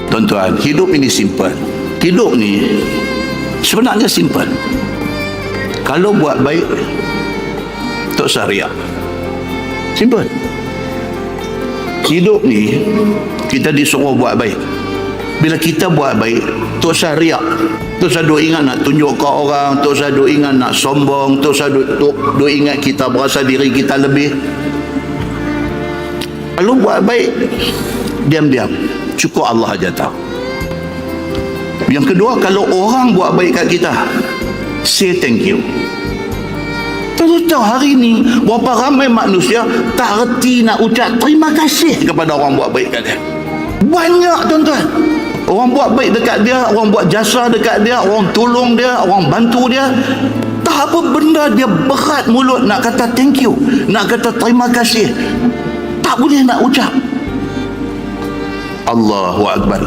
Tuan-tuan, hidup ini simple. Hidup ni sebenarnya simple. Kalau buat baik, tak usah riak. Simple. Hidup ni kita disuruh buat baik. Bila kita buat baik, tak usah riak. Tak usah duk ingat nak tunjuk ke orang, tak usah duk ingat nak sombong, tak usah duk ingat kita berasa diri kita lebih. Kalau buat baik, diam-diam, cukup Allah aja tahu. Yang kedua, kalau orang buat baik kat kita, say thank you. Tahu hari ni berapa ramai manusia tak reti nak ucap terima kasih kepada orang buat baik kat dia. Banyak, tuan-tuan. Orang buat baik dekat dia, orang buat jasa dekat dia, orang tolong dia, orang bantu dia. Tak apa benda dia berat mulut nak kata thank you, nak kata terima kasih. Tak boleh nak ucap. Allahu Akbar.